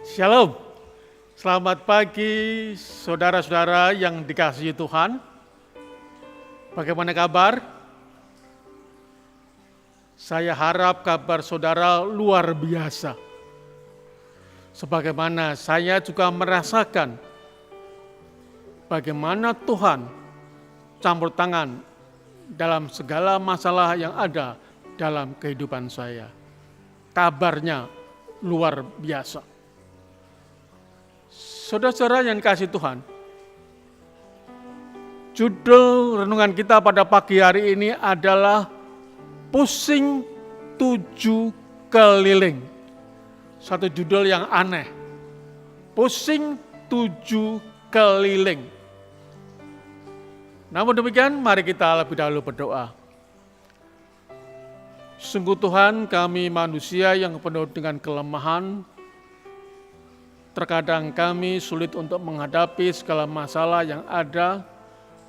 Shalom, selamat pagi saudara-saudara yang dikasihi Tuhan. Bagaimana kabar? Saya harap kabar saudara luar biasa. Sebagaimana saya juga merasakan bagaimana Tuhan campur tangan dalam segala masalah yang ada dalam kehidupan saya. Kabarnya luar biasa. Saudara-saudara yang dikasihi Tuhan, judul renungan kita pada pagi hari ini adalah pusing 7 keliling. Satu judul yang aneh, pusing 7 keliling. Namun demikian, mari kita lebih dahulu berdoa. Sungguh Tuhan, kami manusia yang penuh dengan kelemahan. Terkadang kami sulit untuk menghadapi segala masalah yang ada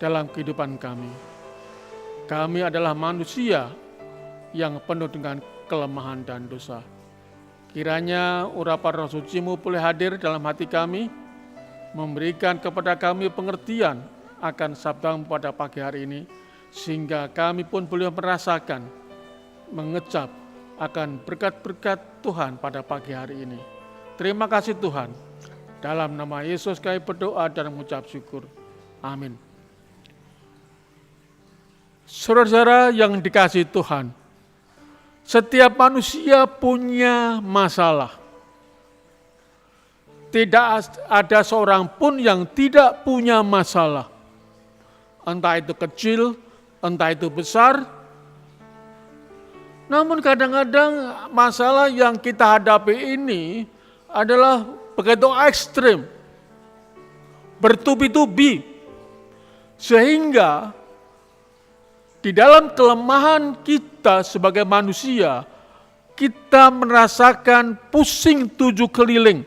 dalam kehidupan kami. Kami adalah manusia yang penuh dengan kelemahan dan dosa. Kiranya urapan Roh Suci-Mu boleh hadir dalam hati kami, memberikan kepada kami pengertian akan sabda-Mu pada pagi hari ini, sehingga kami pun boleh merasakan, mengecap akan berkat-berkat Tuhan pada pagi hari ini. Terima kasih Tuhan. Dalam nama Yesus kami berdoa dan mengucap syukur. Amin. Saudara-saudara yang dikasihi Tuhan, setiap manusia punya masalah. Tidak ada seorang pun yang tidak punya masalah. Entah itu kecil, entah itu besar. Namun kadang-kadang masalah yang kita hadapi ini adalah begitu ekstrim, bertubi-tubi, sehingga di dalam kelemahan kita sebagai manusia, kita merasakan pusing 7 keliling.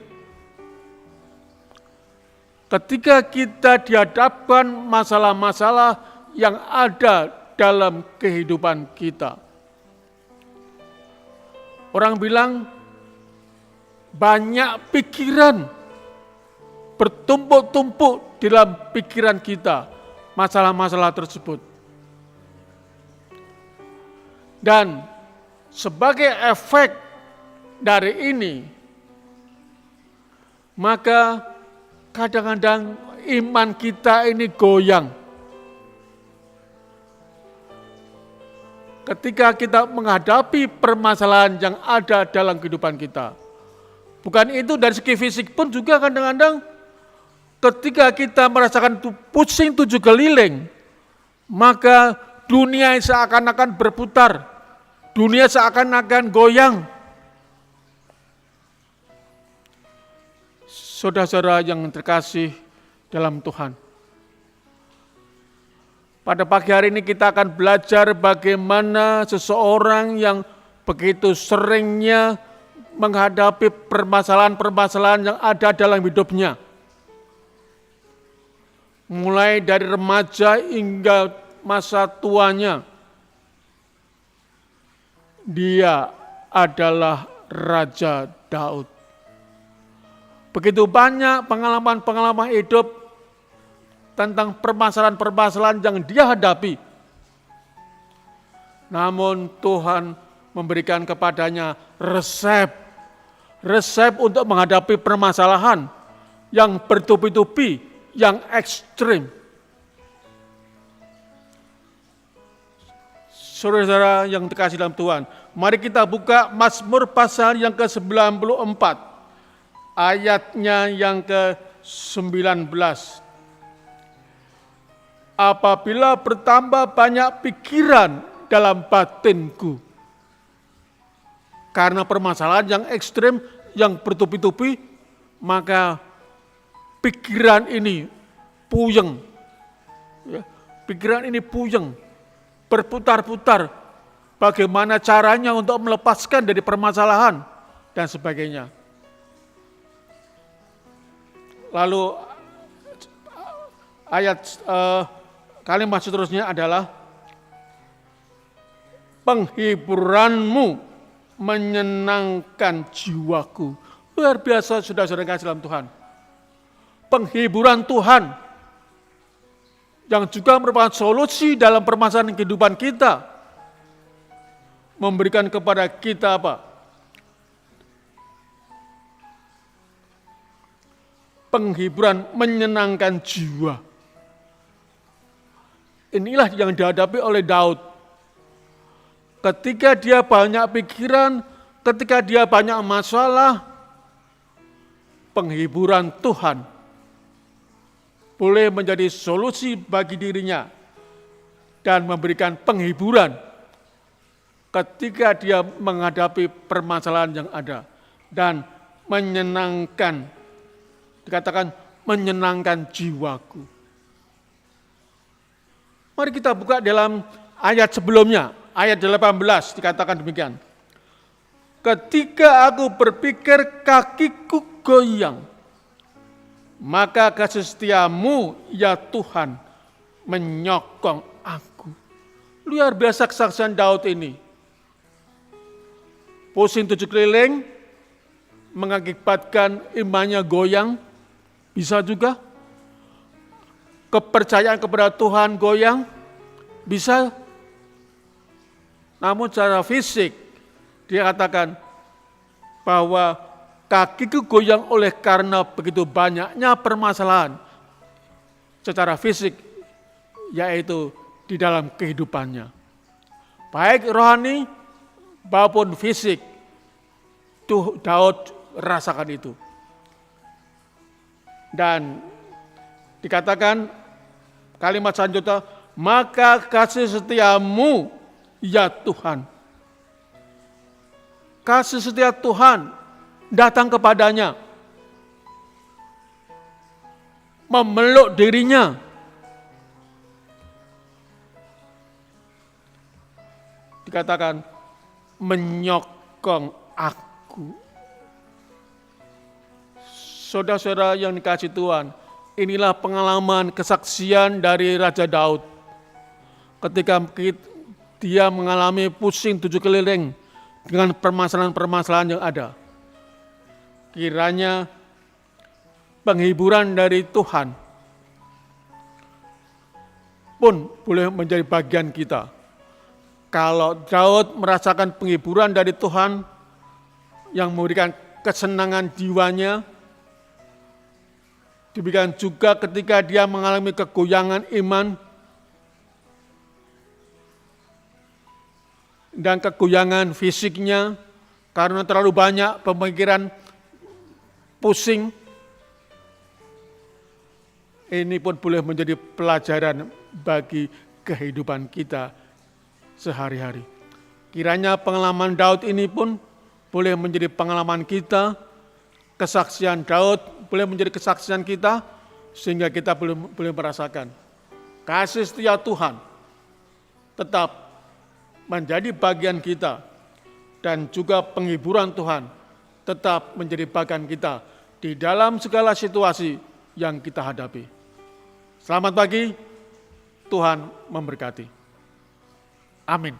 Ketika kita dihadapkan masalah-masalah yang ada dalam kehidupan kita. Orang bilang banyak pikiran bertumpuk-tumpuk di dalam pikiran kita, masalah-masalah tersebut. Dan sebagai efek dari ini, maka kadang-kadang iman kita ini goyang. Ketika kita menghadapi permasalahan yang ada dalam kehidupan kita. Bukan itu, dari segi fisik pun juga kadang-kadang ketika kita merasakan pusing 7 keliling, maka dunia seakan-akan berputar, dunia seakan-akan goyang. Saudara-saudara yang terkasih dalam Tuhan, pada pagi hari ini kita akan belajar bagaimana seseorang yang begitu seringnya menghadapi permasalahan-permasalahan yang ada dalam hidupnya. Mulai dari remaja hingga masa tuanya. Dia adalah Raja Daud. Begitu banyak pengalaman-pengalaman hidup tentang permasalahan-permasalahan yang dia hadapi. Namun Tuhan memberikan kepadanya resep untuk menghadapi permasalahan yang bertubi-tubi, yang ekstrim. Saudara-saudara yang dikasihi dalam Tuhan, mari kita buka Mazmur pasal yang ke-94, ayatnya yang ke-19. Apabila bertambah banyak pikiran dalam batinku, karena permasalahan yang ekstrim, yang bertubi-tubi, maka pikiran ini puyeng. Pikiran ini puyeng, berputar-putar. Bagaimana caranya untuk melepaskan dari permasalahan dan sebagainya. Lalu ayat kalimat seterusnya adalah penghiburanmu menyenangkan jiwaku. Luar biasa saudara-saudara kasih dalam Tuhan. Penghiburan Tuhan yang juga merupakan solusi dalam permasalahan kehidupan kita. Memberikan kepada kita apa? Penghiburan menyenangkan jiwa. Inilah yang dihadapi oleh Daud. Ketika dia banyak pikiran, ketika dia banyak masalah, penghiburan Tuhan boleh menjadi solusi bagi dirinya dan memberikan penghiburan ketika dia menghadapi permasalahan yang ada dan menyenangkan, dikatakan menyenangkan jiwaku. Mari kita buka dalam ayat sebelumnya, ayat 18 dikatakan demikian. Ketika aku berpikir kakiku goyang, maka kasih setiamu ya Tuhan menyokong aku. Luar biasa kesaksian Daud ini. Pusing 7 keliling, mengakibatkan imannya goyang, bisa juga. Kepercayaan kepada Tuhan goyang, bisa. Namun secara fisik, dia katakan bahwa kakiku goyang oleh karena begitu banyaknya permasalahan secara fisik, yaitu di dalam kehidupannya. Baik rohani maupun fisik, Daud rasakan itu. Dan dikatakan kalimat selanjutnya, maka kasih setiamu ya Tuhan. Kasih setia Tuhan datang kepadanya, memeluk dirinya. Dikatakan menyokong aku. Saudara-saudara yang dikasihi Tuhan, inilah pengalaman kesaksian dari Raja Daud. Ketika dia mengalami pusing 7 keliling dengan permasalahan-permasalahan yang ada. Kiranya penghiburan dari Tuhan pun boleh menjadi bagian kita. Kalau Daud merasakan penghiburan dari Tuhan yang memberikan kesenangan jiwanya, demikian juga ketika dia mengalami kegoyangan iman dan kegoyangan fisiknya karena terlalu banyak pemikiran pusing, ini pun boleh menjadi pelajaran bagi kehidupan kita sehari-hari. Kiranya pengalaman Daud ini pun boleh menjadi pengalaman kita, kesaksian Daud boleh menjadi kesaksian kita, sehingga kita boleh merasakan kasih setia Tuhan tetap menjadi bagian kita, dan juga penghiburan Tuhan tetap menjadi bagian kita di dalam segala situasi yang kita hadapi. Selamat pagi, Tuhan memberkati. Amin.